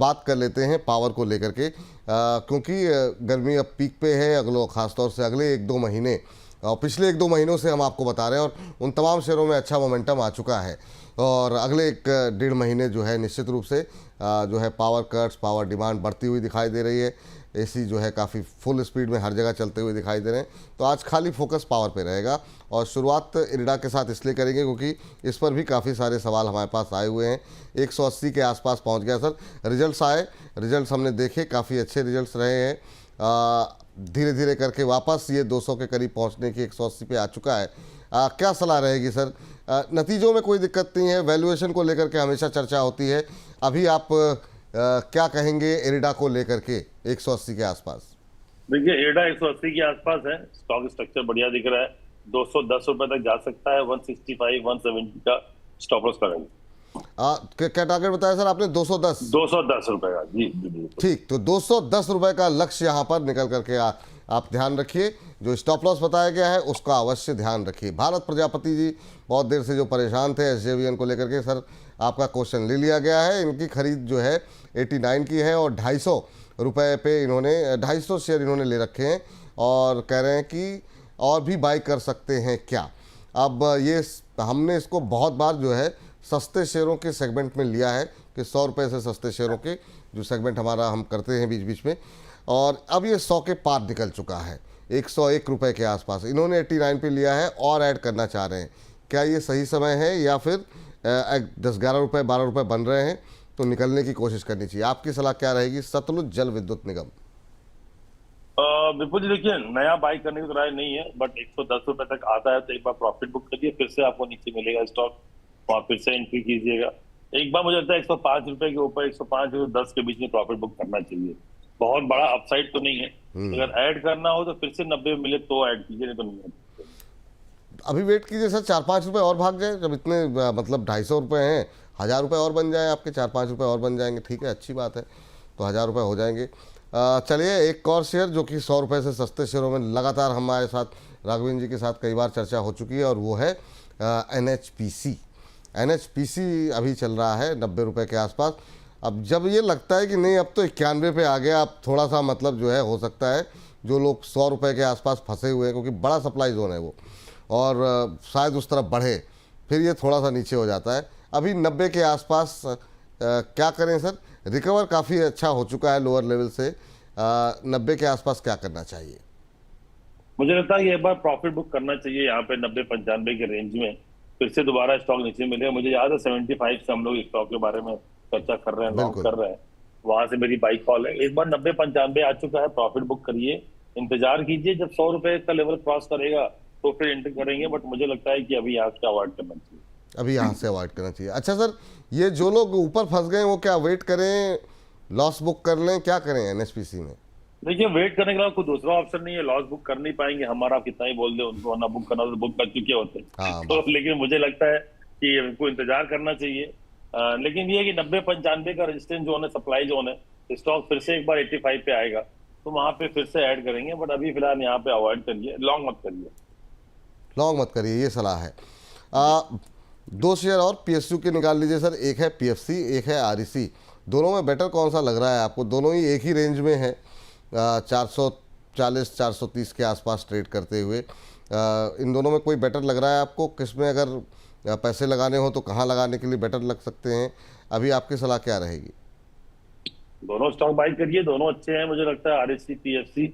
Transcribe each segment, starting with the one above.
बात कर लेते हैं पावर को लेकर के, क्योंकि गर्मी अब पीक पे है। अगले खासतौर से अगले 1-2 महीने और पिछले 1-2 महीनों से हम आपको बता रहे हैं, और उन तमाम शेयरों में अच्छा मोमेंटम आ चुका है। और अगले 1-1.5 महीने जो है निश्चित रूप से जो है पावर कट्स, पावर डिमांड बढ़ती हुई दिखाई दे रही है। एसी जो है काफ़ी फुल स्पीड में हर जगह चलते हुए दिखाई दे रहे हैं। तो आज खाली फोकस पावर पे रहेगा, और शुरुआत इरिडा के साथ इसलिए करेंगे क्योंकि इस पर भी काफ़ी सारे सवाल हमारे पास आए हुए हैं। 180 के आसपास पहुंच गया सर। रिजल्ट्स आए, रिजल्ट्स हमने देखे, काफ़ी अच्छे रिजल्ट्स रहे हैं। धीरे धीरे करके वापस ये 200 के करीब पहुंचने की 180 पे आ चुका है। क्या सलाह रहेगी सर? नतीजों में कोई दिक्कत नहीं है, वैल्यूएशन को लेकर के हमेशा चर्चा होती है। अभी आप क्या कहेंगे इरिडा को लेकर के 180 के आसपास? देखिए, इरिडा 180 के आसपास है, स्टॉक स्ट्रक्चर बढ़िया दिख रहा है। 210 रुपए तक जा सकता है। 165, 170 का स्टॉप लॉस करेंगे। क्या टारगेट बताया सर आपने? 210? 210 रुपए का, जी जी। ठीक, तो 210 रुपए का लक्ष्य यहाँ पर निकल करके आप ध्यान रखिए। जो स्टॉप लॉस बताया गया है उसका अवश्य ध्यान रखिए। भारत प्रजापति जी बहुत देर से जो परेशान थे एसजेवीएन को लेकर के, सर आपका क्वेश्चन ले लिया गया है। इनकी खरीद जो है 89 की है, और 250 रुपये पे इन्होंने 250 शेयर इन्होंने ले रखे हैं, और कह रहे हैं कि और भी बाई कर सकते हैं क्या। अब ये हमने इसको बहुत बार जो है सस्ते शेयरों के सेगमेंट में लिया है कि 100 रुपये से सस्ते शेयरों के जो सेगमेंट हमारा हम करते हैं बीच बीच में, और अब ये 100 के पार निकल चुका है। 101 रुपये के आसपास इन्होंने 89 पे लिया है और ऐड करना चाह रहे हैं। क्या ये सही समय है, या फिर 10-11 रुपये 12 रुपये बन रहे हैं तो निकलने की कोशिश करनी चाहिए? आपकी सलाह क्या रहेगी? सतलुज जल विद्युत निगम। विपुल जी, देखिए, नया बाई करने की तो राय नहीं है, बट 110 रुपए तक आता है तो एक बार प्रॉफिट बुक करिए, फिर से आपको नीचे मिलेगा स्टॉक, और फिर से एंट्री कीजिएगा। एक बार मुझे लगता है 105 रुपए के ऊपर 105 और 10 के बीच में प्रॉफिट बुक करना चाहिए। बहुत बड़ा अपसाइड तो नहीं है। अगर ऐड करना हो तो फिर से 90 मिले तो ऐड कीजिए, नहीं तो नहीं। अभी वेट कीजिए सर, 4-5 रुपये और भाग जाए। जब इतने मतलब 250 रुपये हैं, 1000 रुपये और बन जाए आपके, 4-5 रुपये और बन जाएंगे, ठीक है, अच्छी बात है। तो 1000 रुपये हो जाएंगे। चलिए, एक और शेयर जो कि 100 रुपये से सस्ते शेयरों में लगातार हमारे साथ राघवेंद्र जी के साथ कई बार चर्चा हो चुकी है, और वो है NHPC। NHPC अभी चल रहा है 90 रुपये के आसपास। अब जब ये लगता है कि नहीं अब तो 91 पे आ गया, अब थोड़ा सा मतलब जो है हो सकता है जो लोग 100 रुपये के आसपास फंसे हुए हैं, क्योंकि बड़ा सप्लाई जोन है वो, और शायद उस तरफ बढ़े, फिर ये थोड़ा सा नीचे हो जाता है। अभी 90 के आसपास क्या करें सर? रिकवर काफ़ी अच्छा हो चुका है लोअर लेवल से। 90 के आसपास क्या करना चाहिए? मुझे लगता है कि एक बार प्रॉफिट बुक करना चाहिए यहाँ पे 90-95 के रेंज में, फिर से दोबारा स्टॉक नीचे मिलेगा। मुझे याद है 75 से हम लोग स्टॉक के बारे में चर्चा कर रहे हैं, लॉन्ग कर रहे हैं, वहां से मेरी बाइक कॉल है। एक बार 90-95 आ चुका है, प्रॉफिट बुक करिए, इंतजार कीजिए, जब 100 रुपए का लेवल क्रॉस करेगा तो फिर एंटर करेंगे। बट मुझे लगता है कि अभी यहाँ से अवॉइड करना चाहिए। अभी यहाँ से अवॉइड करना चाहिए। अच्छा सर, ये जो लोग ऊपर फंस गए वो क्या वेट करें, लॉस बुक कर लें, क्या करें NHPC में? देखिए, वेट करने के अलावा कोई दूसरा ऑप्शन नहीं है। लॉस बुक कर नहीं पाएंगे, हमारा कितना ही बोल दे उनको ना बुक करना, तो बुक कर चुके होते हैं। तो लेकिन मुझे लगता है कि उनको इंतजार करना चाहिए। लेकिन ये है कि 90-95 का रेजिस्टेंस जोन है, सप्लाई जोन है। स्टॉक फिर से एक बार 85 पे आएगा तो वहां पे फिर से ऐड करेंगे, बट अभी फिलहाल यहाँ पे अवॉइड करिए, लॉन्ग मत करिए। लॉन्ग मत करिए, ये सलाह है। 2 शेयर और PSU के निकाल लीजिए सर। एक है PFC, एक है REC। दोनों में बेटर कौन सा लग रहा है आपको? दोनों ही एक ही रेंज में है, 440-430 के आसपास ट्रेड करते हुए। इन दोनों में कोई बेटर लग रहा है आपको? किसमें अगर पैसे लगाने हो तो कहाँ लगाने के लिए बेटर लग सकते हैं? अभी आपकी सलाह क्या रहेगी? दोनों स्टॉक बाई करिए, दोनों अच्छे हैं। मुझे लगता है REC, PFC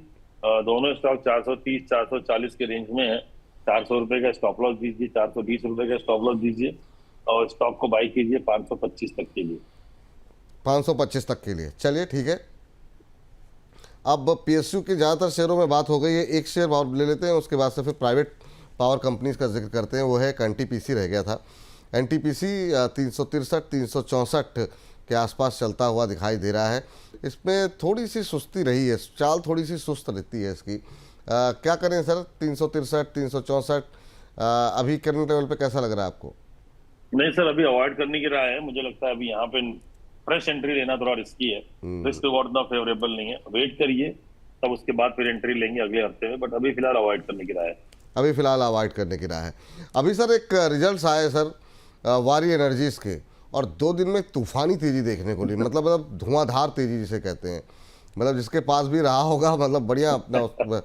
दोनों स्टॉक 430-440 के रेंज में है। 400 रुपए का स्टॉप लॉस दीजिए, 420 रुपए का स्टॉप लॉस दीजिए, और स्टॉक को बाई कीजिए 525 तक के लिए। 525 तक के लिए, चलिए ठीक है। अब PSU की ज़्यादातर शेयरों में बात हो गई है, एक शेयर और ले लेते हैं, उसके बाद से फिर प्राइवेट पावर कंपनीज का जिक्र करते हैं। वो है NTPC रह गया था। NTPC 363-364 के आसपास चलता हुआ दिखाई दे रहा है। इसमें थोड़ी सी सुस्ती रही है, चाल थोड़ी सी सुस्त रहती है इसकी। क्या करें सर? 363-364 अभी करंट लेवल पे कैसा लग रहा है आपको? नहीं सर, अभी अवॉइड करने की राय है। मुझे लगता है अभी यहाँ पे फ्रेश एंट्री लेना थोड़ा रिस्की है, रिस्क रिवॉर्ड इतना फेवरेबल नहीं है। वेट करिए, तब उसके बाद फिर एंट्री लेंगे अगले हफ्ते में, बट अभी फिलहाल अवॉइड करने की राय है। अभी फिलहाल अवॉइड करने की राय है। अभी सर एक रिजल्ट्स आए सर वारी एनर्जीज के, और 2 दिन में तूफानी तेज़ी देखने को ली, मतलब धुआंधार तेज़ी जिसे कहते हैं, मतलब जिसके पास भी रहा होगा मतलब बढ़िया अपना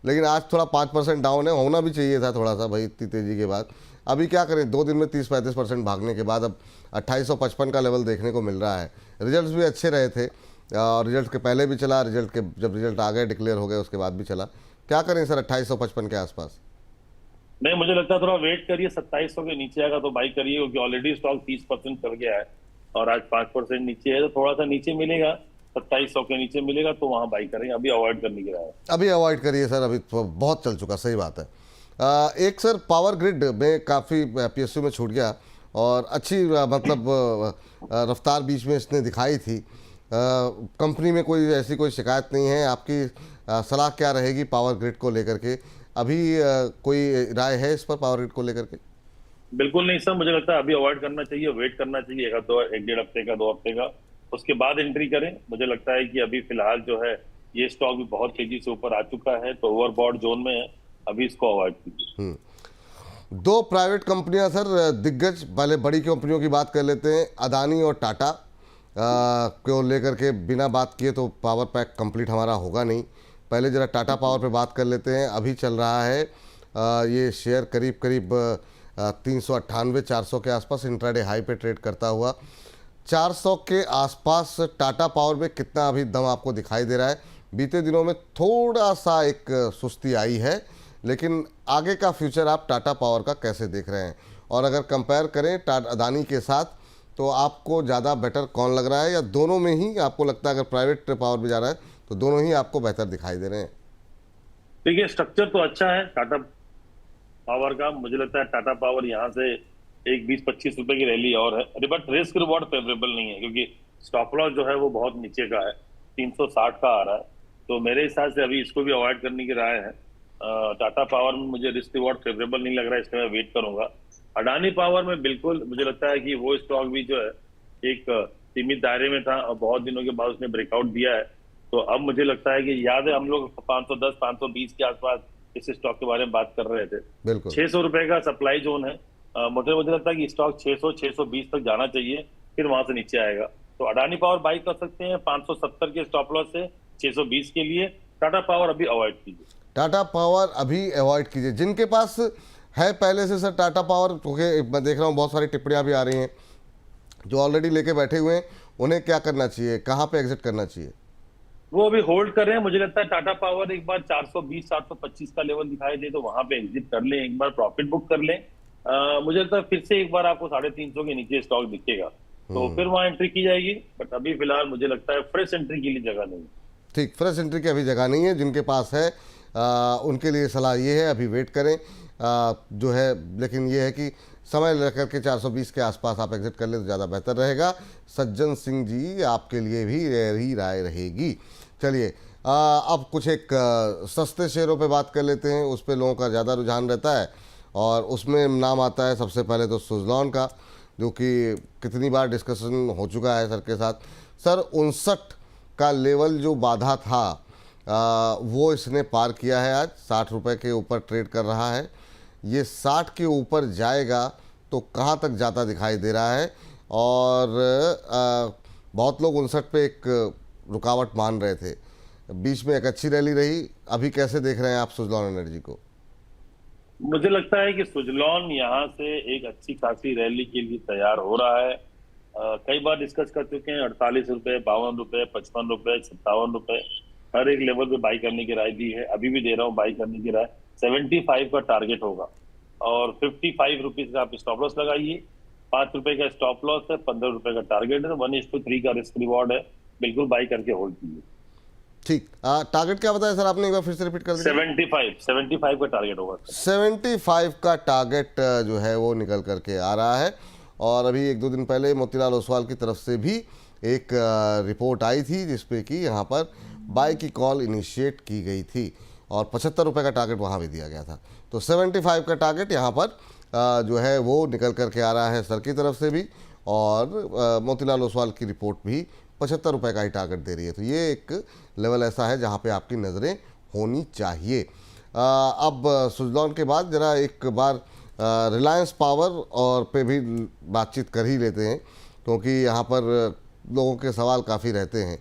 लेकिन आज थोड़ा 5% डाउन है, होना भी चाहिए था थोड़ा सा भाई इतनी तेज़ी के बाद। अभी क्या करें, 2 दिन में 30-35% भागने के बाद अब 2855 का लेवल देखने को मिल रहा है। रिजल्ट्स भी अच्छे रहे थे और रिजल्ट के पहले भी चला, रिजल्ट के जब रिजल्ट आ गए डिक्लेयर हो गए उसके बाद भी चला। क्या करें सर 2855 के आसपास? नहीं, मुझे लगता है थोड़ा वेट करिए, 2700 के नीचे आएगा तो बाई करिए, क्योंकि ऑलरेडी स्टॉक 30% चल गया है और आज 5% नीचे है, तो थोड़ा सा नीचे मिलेगा, 2700 के नीचे मिलेगा तो वहां बाई करेंगे, अभी अवॉइड करने की राय है। अभी अवॉइड करिए सर, अभी तो बहुत चल चुका, सही बात है। एक सर पावर ग्रिड में काफ़ी पीएसयू में छूट गया और अच्छी मतलब रफ्तार बीच में इसने दिखाई थी। कंपनी में कोई ऐसी कोई शिकायत नहीं है, आपकी सलाह क्या रहेगी पावर ग्रिड को लेकर के? अभी कोई राय है इस पर पावर ग्रिड को लेकर के? बिल्कुल नहीं सर, मुझे लगता है अभी अवॉइड करना चाहिए, वेट करना चाहिए एक डेढ़ हफ्ते का, 2 हफ्ते का, उसके बाद एंट्री करें। मुझे लगता है कि अभी फिलहाल जो है ये स्टॉक भी बहुत तेजी से ऊपर आ चुका है, तो ओवरबॉट जोन में है, अभी इसको अवॉइड कीजिए। 2 प्राइवेट कंपनियां सर दिग्गज, पहले बड़ी कंपनियों की बात कर लेते हैं, अदानी और टाटा को लेकर के बिना बात किए तो पावर पैक कंप्लीट हमारा होगा नहीं। पहले जरा टाटा पावर पे बात कर लेते हैं। अभी चल रहा है ये शेयर करीब करीब 398-400 के आसपास इंट्राडे हाई पे ट्रेड करता हुआ। 400 के आसपास टाटा पावर में कितना अभी दम आपको दिखाई दे रहा है? बीते दिनों में थोड़ा सा एक सुस्ती आई है, लेकिन आगे का फ्यूचर आप टाटा पावर का कैसे देख रहे हैं? और अगर कंपेयर करें अदानी के साथ तो आपको ज़्यादा बेटर कौन लग रहा है, या दोनों में ही आपको लगता है अगर प्राइवेट पावर भी जा रहा है तो दोनों ही आपको बेहतर दिखाई दे रहे हैं? देखिए, स्ट्रक्चर तो अच्छा है टाटा पावर का, मुझे लगता है टाटा पावर यहाँ से एक 20-25 रुपए की रैली और है, बट रिस्क रिवॉर्ड फेवरेबल नहीं है, क्योंकि स्टॉप लॉस जो है वो बहुत नीचे का है, 360 का आ रहा है, तो मेरे हिसाब से अभी इसको भी अवॉइड करने की राय है। टाटा पावर में मुझे रिस्क रिवॉर्ड फेवरेबल नहीं लग रहा है, इसलिए मैं वेट करूंगा। अडानी पावर में बिल्कुल मुझे लगता है कि वो स्टॉक भी जो है एक सीमित दायरे में था और बहुत दिनों के बाद उसने ब्रेकआउट दिया है, तो अब मुझे लगता है कि याद है हम लोग 510-520 के आसपास इस स्टॉक के बारे में बात कर रहे थे। बिल्कुल 600 रुपए का सप्लाई जोन है, मुझे लगता है कि स्टॉक 600-620 तक जाना चाहिए, फिर वहां से नीचे आएगा, तो अडानी पावर बाई कर सकते हैं 570 के स्टॉप लॉस से 620 के लिए। टाटा पावर अभी अवॉइड कीजिए। टाटा पावर अभी अवॉइड कीजिए। जिनके पास है पहले से सर टाटा पावर, क्योंकि मैं देख रहा हूँ बहुत सारी टिप्पणियाँ भी आ रही हैं, जो ऑलरेडी लेके बैठे हुए हैं, उन्हें क्या करना चाहिए, कहाँ पे एग्जिट करना चाहिए? वो अभी होल्ड कर रहे हैं। मुझे लगता है टाटा पावर एक बार 420-425 का लेवल दिखाई दे तो वहां पे एग्जिट कर लें, एक बार प्रॉफिट बुक कर लें। मुझे लगता है फिर से एक बार आपको 350 के नीचे स्टॉक दिखेगा तो फिर वहां एंट्री की जाएगी, बट अभी फिलहाल मुझे लगता है फ्रेश एंट्री के लिए जगह नहीं है। ठीक, फ्रेश एंट्री की अभी जगह नहीं है। जिनके पास है उनके लिए सलाह ये है अभी वेट करें जो है, लेकिन ये है कि समय लेकर के 420 के आसपास आप एग्जिट कर ले तो ज़्यादा बेहतर रहेगा। सज्जन सिंह जी, आपके लिए भी यही राय रहेगी। चलिए अब कुछ एक सस्ते शेयरों पे बात कर लेते हैं, उस पे लोगों का ज़्यादा रुझान रहता है और उसमें नाम आता है सबसे पहले तो सुज़लॉन का, जो कि कितनी बार डिस्कशन हो चुका है सर के साथ। सर 59 का लेवल जो बाधा था वो इसने पार किया है, आज 60 रुपये के ऊपर ट्रेड कर रहा है। ये 60 के ऊपर जाएगा तो कहाँ तक जाता दिखाई दे रहा है? और बहुत लोग 59 पे एक रुकावट मान रहे थे, बीच में एक अच्छी रैली रही। अभी कैसे देख रहे हैं आप सुज़लॉन एनर्जी को? मुझे लगता है कि सुज़लॉन यहाँ से एक अच्छी खासी रैली के लिए तैयार हो रहा है। कई बार डिस्कस कर चुके हैं, 48 रुपए, 52 रुपए, 55 रुपए, 57 रुपए, हर एक लेवल पे बाई करने की राय दी है, अभी भी दे रहा हूँ बाई करने की राय। 75 का टारगेट होगा और 55 रुपीज का आप स्टॉप लॉस लगाइए। 5 रुपए का स्टॉप लॉस है, 15 रुपए का टारगेट है, 1:3 का रिस्क रिवॉर्ड है, बिल्कुल बाई करके होल्ड कीजिए। ठीक, टारगेट क्या बताया सर आपने, एक बार फिर से रिपीट कर दीजिए। 75 का टारगेट होगा। 75 का टारगेट जो है वो निकल करके आ रहा है। और अभी 1-2 दिन पहले मोतीलाल ओसवाल की तरफ से भी एक रिपोर्ट आई थी जिसपे कि यहाँ पर बाई की कॉल इनिशिएट की गई थी और 75 रुपये का टारगेट वहाँ भी दिया गया था। तो 75 का टारगेट यहाँ पर जो है वो निकल करके आ रहा है सर की तरफ से भी, और मोतीलाल ओसवाल की रिपोर्ट भी 75 रुपये का ही टारगेट दे रही है। तो ये एक लेवल ऐसा है जहाँ पे आपकी नज़रें होनी चाहिए। अब सुज़लॉन के बाद ज़रा एक बार रिलायंस पावर और पे भी बातचीत कर ही लेते हैं, क्योंकि यहाँ पर लोगों के सवाल काफ़ी रहते हैं।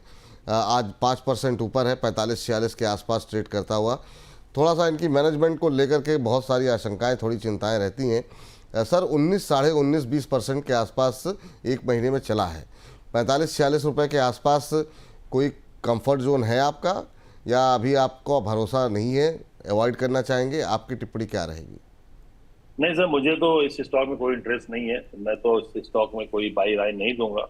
आज 5% ऊपर है, 45-46 के आसपास ट्रेड करता हुआ। थोड़ा सा इनकी मैनेजमेंट को लेकर के बहुत सारी आशंकाएं, थोड़ी चिंताएं रहती हैं। सर 19, साढ़े 19-20% के आसपास एक महीने में चला है। 45-46 रुपये के आसपास कोई कंफर्ट जोन है आपका, या अभी आपको भरोसा नहीं है, अवॉइड करना चाहेंगे? आपकी टिप्पणी क्या रहेगी? नहीं सर, मुझे तो इस स्टॉक में कोई इंटरेस्ट नहीं है। मैं तो इस स्टॉक में कोई बाई राय नहीं दूंगा।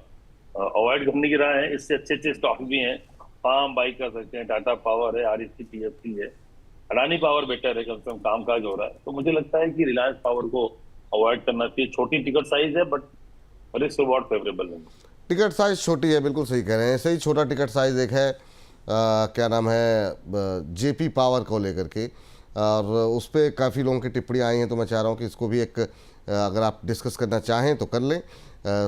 अवॉइड करने की राय है। इससे अच्छे अच्छे स्टॉक भी हैं, फार्म बाई कर सकते हैं, टाटा पावर है, आरईसी पीएफसी है, अडानी पावर बेटर है, कम से कम कामकाज हो रहा है। तो मुझे लगता है कि रिलायंस पावर को अवॉइड करना चाहिए। छोटी टिकट साइज है, बट रिस्क रिवॉर्ड फेवरेबल है। टिकट साइज छोटी है, बिल्कुल सही कह रहे हैं। ऐसे ही छोटा टिकट साइज एक है, क्या नाम है, जेपी पावर को लेकर के, और उस पर काफ़ी लोगों की टिप्पणी आई हैं। तो मैं चाह रहा हूँ कि इसको भी एक अगर आप डिस्कस करना चाहें तो कर लें।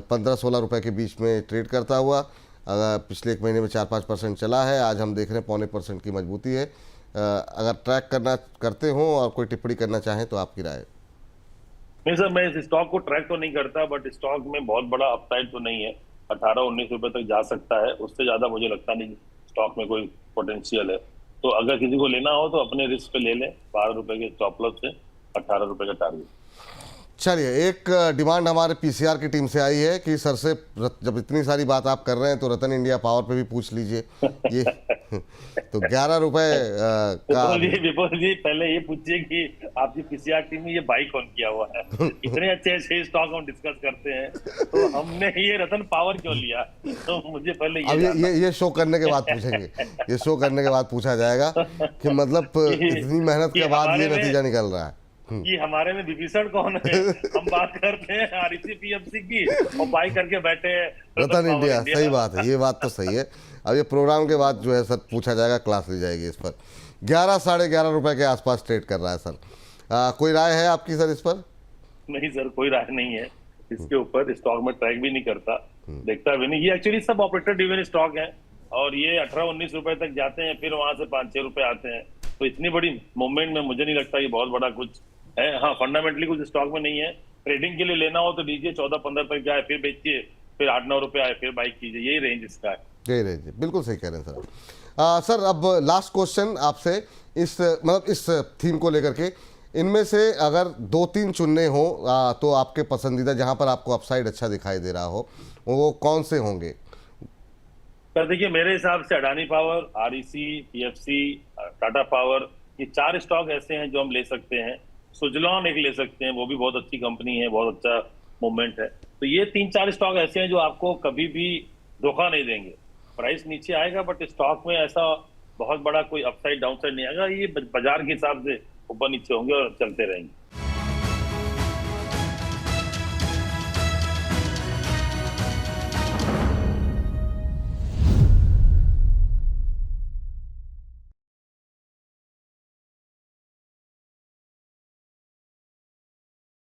15-16 रुपए के बीच में ट्रेड करता हुआ, अगर पिछले एक महीने में 4-5% चला है। आज हम देख रहे हैं 0.25% की मजबूती है। अगर ट्रैक करते हों और कोई टिप्पणी करना चाहें तो आपकी राय? नहीं सर, मैं इस स्टॉक को ट्रैक तो नहीं करता, बट स्टॉक में बहुत बड़ा अपसाइड तो नहीं है। 18-19 रुपए तक जा सकता है, उससे ज्यादा मुझे लगता नहीं स्टॉक में कोई पोटेंशियल है। तो अगर किसी को लेना हो तो अपने रिस्क पे ले लें। 12 रुपए के स्टॉप लॉस से 18 रुपए का टारगेट। चलिए, एक डिमांड हमारे पीसीआर की टीम से आई है कि सर से जब इतनी सारी बात आप कर रहे हैं तो रतन इंडिया पावर पे भी पूछ लीजिए। ये तो 11 रुपए का। विपुल जी, पहले ये पूछिए कि आपकी पीसीआर टीम में ये बाई कौन किया हुआ है? इतने अच्छे अच्छे स्टॉक हम डिस्कस करते हैं, तो हमने ये रतन पावर क्यों लिया? तो मुझे पहले अब ये शो करने के बाद पूछेंगे। ये शो करने के बाद पूछा जाएगा कि मतलब इतनी मेहनत के बाद ये नतीजा निकल रहा है कि हमारे में विभीषण कौन है। हम बात करते हैं आरईसी पीएफसी की और बाई करके बैठे हैं रतन इंडिया। सही बात है, ये बात तो सही है। अब ये प्रोग्राम के बाद जो है सर पूछा जाएगा, क्लास ली जाएगी इस पर। 11, साढ़े 11 रुपए के आसपास ट्रेड कर रहा है सर। कोई राय है आपकी सर इस पर? नहीं सर, कोई राय नहीं है इसके ऊपर। स्टॉक में ट्रैक भी नहीं करता, देखता भी नहीं। ये एक्चुअली सब ऑपरेटर ड्रिवन स्टॉक है, और ये 18-19 रुपए तक जाते हैं, फिर वहां से 5-6 रुपए आते हैं। तो इतनी बड़ी मूवमेंट में मुझे नहीं लगता कि बहुत बड़ा कुछ है। हाँ, फंडामेंटली कुछ स्टॉक में नहीं है। ट्रेडिंग के लिए लेना हो तो लीजिए, 14-15 तक जाए, फिर बेचिए, फिर 8-9 रुपए आए, फिर बाई कीजिए। यही रेंज इसका है। यही रेंज, बिल्कुल सही कह रहे हैं सर। सर अब लास्ट क्वेश्चन आपसे, इस मतलब इस थीम को लेकर के, इनमें से अगर 2-3 चुनने हो तो आपके पसंदीदा, जहां पर आपको अपसाइड अच्छा दिखाई दे रहा हो, वो कौन से होंगे? सर देखिए, मेरे हिसाब से Adani power, REC PFC, Tata power, ये 4 स्टॉक ऐसे हैं जो हम ले सकते हैं। सुजलॉन एक ले सकते हैं, वो भी बहुत अच्छी कंपनी है, बहुत अच्छा मूवमेंट है। तो ये 3-4 स्टॉक ऐसे हैं जो आपको कभी भी धोखा नहीं देंगे। प्राइस नीचे आएगा, बट स्टॉक में ऐसा बहुत बड़ा कोई अपसाइड डाउनसाइड नहीं आएगा। ये बाजार के हिसाब से ऊपर नीचे होंगे और चलते रहेंगे।